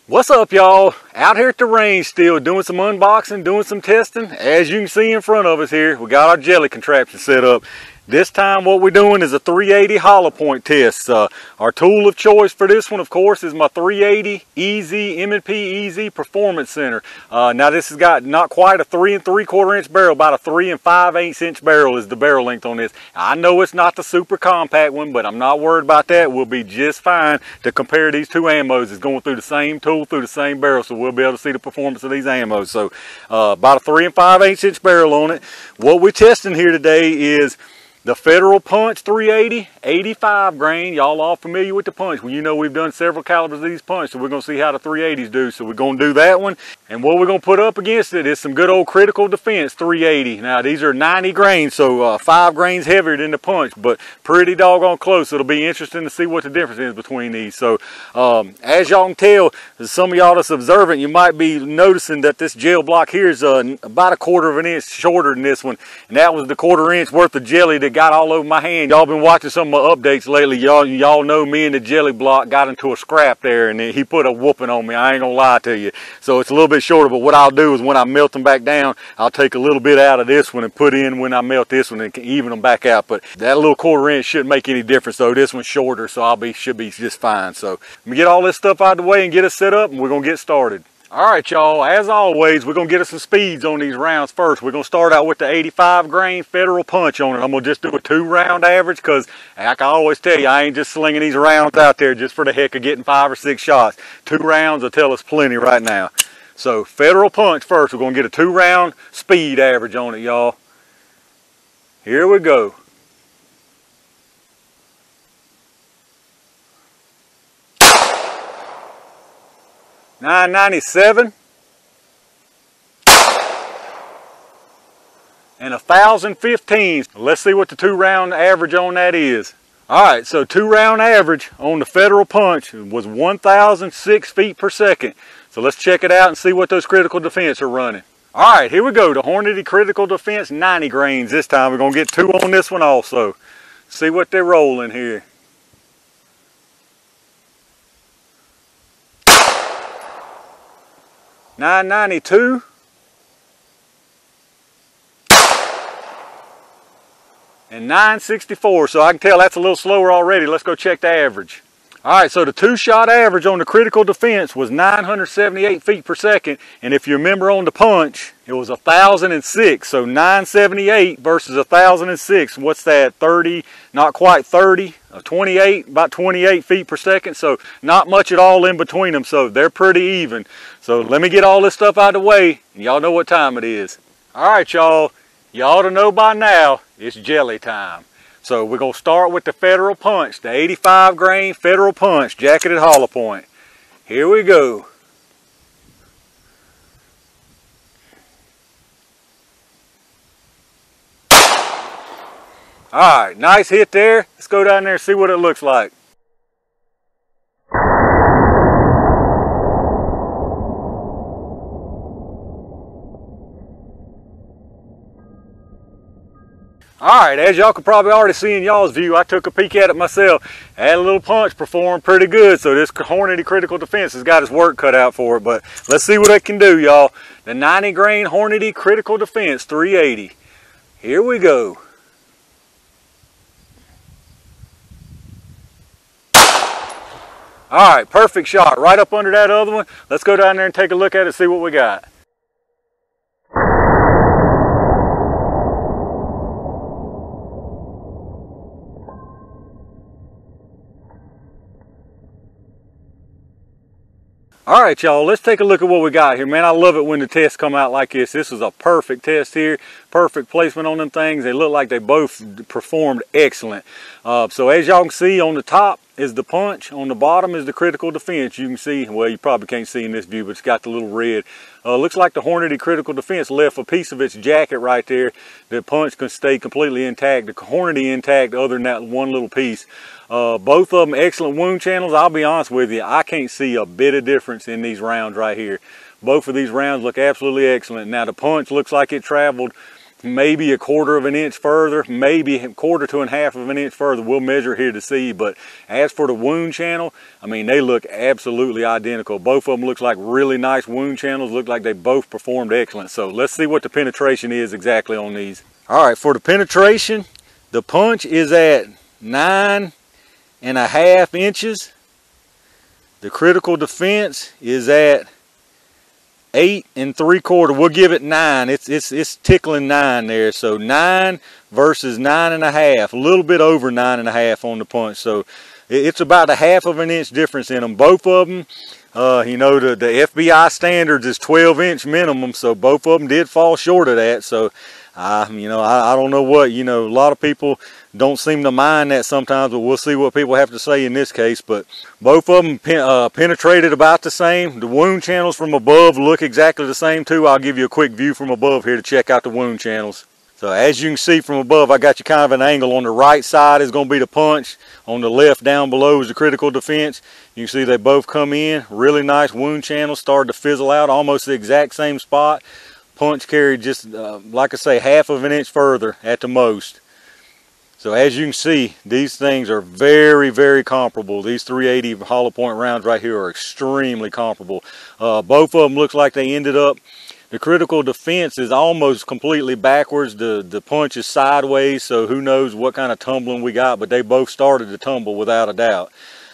What's up, y'all? Out here at the range still doing some unboxing, doing some testing. As you can see in front of us here, we got our jelly contraption set up. This time what we're doing is a 380 hollow point test. Our tool of choice for this one, of course, is my 380 EZ M&P EZ Performance Center. Now this has got not quite a 3 3/4 inch barrel, about a 3 5/8 inch barrel is the barrel length on this. I know it's not the super compact one, but I'm not worried about that. We'll be just fine to compare these two ammos. It's going through the same tool, through the same barrel, so we'll be able to see the performance of these ammos. So about a 3 5/8 inch barrel on it. What we're testing here today is the Federal Punch 380 85 grain. Y'all all familiar with the punch. Well, you know we've done several calibers of these punch, so we're going to see how the 380s do. So we're going to do that one. And what we're going to put up against it is some good old Critical Defense 380. Now these are 90 grains, so 5 grains heavier than the punch, but pretty doggone close. It'll be interesting to see what the difference is between these. So as y'all can tell, some of y'all that's observant, you might be noticing that this gel block here is about a 1/4 inch shorter than this one. And that was the 1/4 inch worth of jelly that got all over my hand. Y'all been watching some of my updates lately. Y'all know me and the jelly block got into a scrap there, and he put a whooping on me. I ain't gonna lie to you. So it's a little bit shorter, but what I'll do is when I melt them back down, I'll take a little bit out of this one and put in when I melt this one and can even them back out. But that little 1/4 inch shouldn't make any difference though. This one's shorter, so should be just fine. So let me get all this stuff out of the way and get us set up, and we're gonna get started. All right, y'all, as always, we're going to get us some speeds on these rounds first. We're going to start out with the 85 grain Federal Punch on it. I'm going to just do a 2-round average because, like I always tell you, I ain't just slinging these rounds out there just for the heck of getting 5 or 6 shots. 2 rounds will tell us plenty right now. So, Federal Punch first. We're going to get a 2-round speed average on it, y'all. Here we go. .997 and 1,015. Let's see what the 2-round average on that is. All right, so 2-round average on the Federal Punch was 1,006 feet per second. So let's check it out and see what those Critical Defense are running. All right, here we go. The Hornady Critical Defense 90 grains this time. We're gonna get 2 on this one also. See what they're rolling here. .992 and .964, so I can tell that's a little slower already. Let's go check the average. All right, so the 2-shot average on the Critical Defense was 978 feet per second, and if you remember on the punch, it was 1,006. So 978 versus 1,006. What's that? 30? Not quite 30. 28, about 28 feet per second. So not much at all in between them. So they're pretty even. So let me get all this stuff out of the way, and y'all know what time it is. All right, y'all. You ought to know by now it's jelly time. So we're going to start with the Federal Punch, the 85 grain Federal Punch, jacketed hollow point. Here we go. All right, nice hit there. Let's go down there and see what it looks like. Alright, as y'all could probably already see in y'all's view, I took a peek at it myself. Had a little punch, performed pretty good, so this Hornady Critical Defense has got its work cut out for it. But let's see what it can do, y'all. The 90 grain Hornady Critical Defense 380. Here we go. Alright, perfect shot, right up under that other one. Let's go down there and take a look at it and see what we got. All right, y'all, let's take a look at what we got here. Man, I love it when the tests come out like this. This is a perfect test here. Perfect placement on them things. They look like they both performed excellent. So as y'all can see, on the top is the punch. On the bottom is the Critical Defense. You can see, well, you probably can't see in this view, but it's got the little red. Looks like the Hornady Critical Defense left a piece of its jacket right there. The punch can stay completely intact. The Hornady intact other than that one little piece. Both of them excellent wound channels. I'll be honest with you, I can't see a bit of difference in these rounds right here. Both of these rounds look absolutely excellent. Now the punch looks like it traveled maybe a quarter of an inch further, maybe a quarter to a half of an inch further. We'll measure here to see. But as for the wound channel, I mean, they look absolutely identical. Both of them looks like really nice wound channels. Look like they both performed excellent. So let's see what the penetration is exactly on these. All right, for the penetration, the punch is at 9.5 inches. The critical defense is at 8 3/4. We'll give it 9. It's tickling 9 there. So 9 versus 9.5. A little bit over 9.5 on the punch. So it's about a half of an inch difference in them. Both of them, you know, the FBI standards is 12-inch minimum. So both of them did fall short of that. So you know, I don't know what, you know, a lot of people don't seem to mind that sometimes, but we'll see what people have to say in this case. But both of them penetrated about the same. The wound channels from above look exactly the same too. I'll give you a quick view from above here to check out the wound channels. So as you can see from above, I got you kind of an angle. On the right side is going to be the punch. On the left down below is the critical defense. You can see they both come in. Really nice wound channels, started to fizzle out almost the exact same spot. Punch carried just, like I say, half of an inch further at the most. So as you can see, these things are very, very comparable. These 380 hollow point rounds right here are extremely comparable. Both of them looks like they ended up, the critical defense is almost completely backwards. The punch is sideways, so who knows what kind of tumbling we got, but they both started to tumble without a doubt.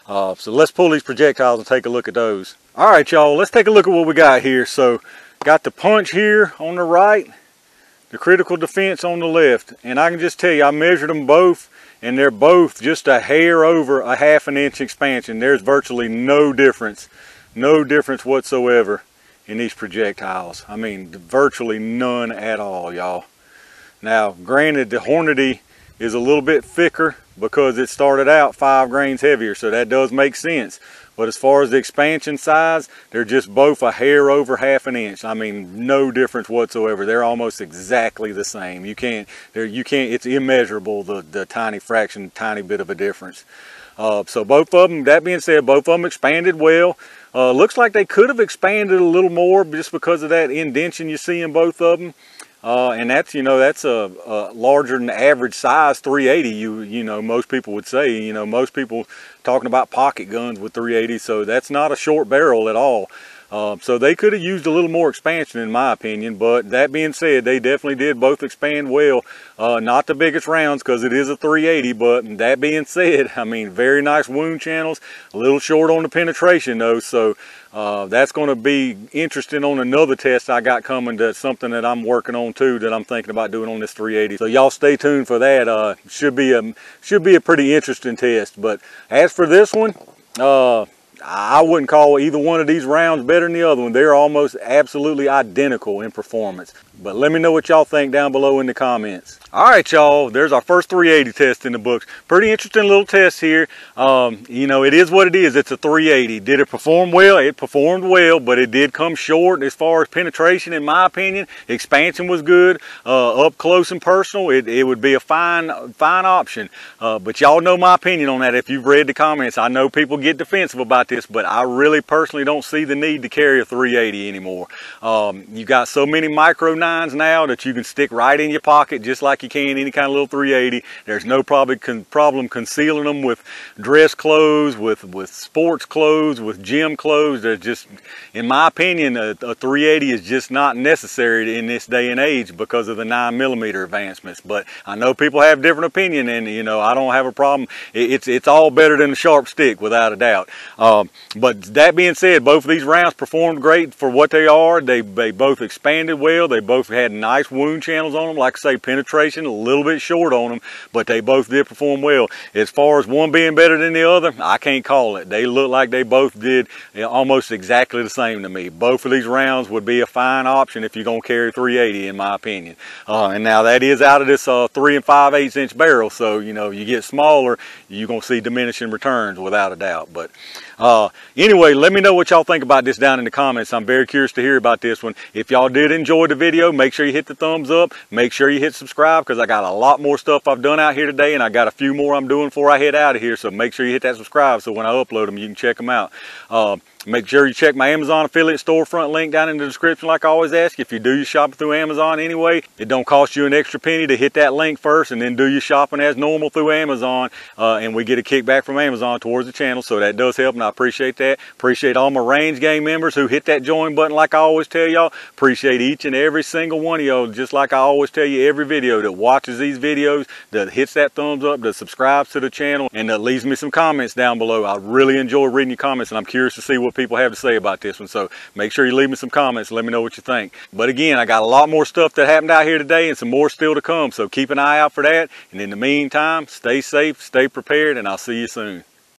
So let's pull these projectiles and take a look at those. All right, y'all, let's take a look at what we got here. So got the punch here on the right, the critical defense on the left, and I can just tell you I measured them both and they're both just a hair over a half an inch expansion. There's virtually no difference whatsoever in these projectiles. I mean, virtually none at all, y'all. Now granted, the Hornady is a little bit thicker because it started out 5 grains heavier, so that does make sense. But as far as the expansion size, they're just both a hair over half an inch. I mean, no difference whatsoever. They're almost exactly the same. You can't, it's immeasurable, the tiny fraction, tiny bit of a difference. So both of them, that being said, both of them expanded well. Looks like they could have expanded a little more just because of that indentation you see in both of them. And that's, you know, that's a larger than average size 380. You know, most people would say, you know, most people talking about pocket guns with 380, so that's not a short barrel at all. So they could have used a little more expansion in my opinion, but that being said, they definitely did both expand well. Not the biggest rounds because it is a 380, but that being said, I mean, very nice wound channels, a little short on the penetration though, so that's going to be interesting on another test I got coming. That's something that I'm working on too, that I'm thinking about doing on this 380. So y'all stay tuned for that. Should be a pretty interesting test. But as for this one, I wouldn't call either one of these rounds better than the other one. They're almost absolutely identical in performance. But let me know what y'all think down below in the comments. All right, y'all, there's our first 380 test in the books. Pretty interesting little test here. You know, it is what it is. It's a 380. Did it perform well? It performed well, but it did come short as far as penetration, in my opinion. Expansion was good. Up close and personal, it would be a fine option. But y'all know my opinion on that if you've read the comments. I know people get defensive about this, but I really personally don't see the need to carry a 380 anymore. You got so many micro 9s now that you can stick right in your pocket just like you can any kind of little 380. There's no problem concealing them with dress clothes, with sports clothes, with gym clothes. There's just, in my opinion, a 380 is just not necessary in this day and age because of the 9mm advancements. But I know people have different opinion, and you know, I don't have a problem. It's all better than a sharp stick without a doubt. But that being said, both of these rounds performed great for what they are. They both expanded well. They both had nice wound channels on them. Like I say, penetration a little bit short on them, but they both did perform well. As far as one being better than the other, I can't call it. They look like they both did almost exactly the same to me. Both of these rounds would be a fine option if you're going to carry 380, in my opinion. And now that is out of this 3 5/8 inch barrel, so you know, you get smaller, you're going to see diminishing returns without a doubt. But anyway, let me know what y'all think about this down in the comments. I'm very curious to hear about this one. If y'all did enjoy the video, make sure you hit the thumbs up. Make sure you hit subscribe, because I got a lot more stuff I've done out here today, and I got a few more I'm doing before I head out of here. So make sure you hit that subscribe so when I upload them, you can check them out. Make sure you check my Amazon affiliate storefront link down in the description like I always ask. If you do your shopping through Amazon anyway, it don't cost you an extra penny to hit that link first and then do your shopping as normal through Amazon. And we get a kickback from Amazon towards the channel, so that does help, and I appreciate that. Appreciate all my range gang members who hit that join button like I always tell y'all. Appreciate each and every single one of y'all, just like I always tell you every video, that watches these videos, that hits that thumbs up, that subscribes to the channel, and that leaves me some comments down below. I really enjoy reading your comments, and I'm curious to see what people have to say about this one. So make sure you leave me some comments and let me know what you think. But again, I got a lot more stuff that happened out here today and some more still to come, so keep an eye out for that. And in the meantime, stay safe, stay prepared, and I'll see you soon.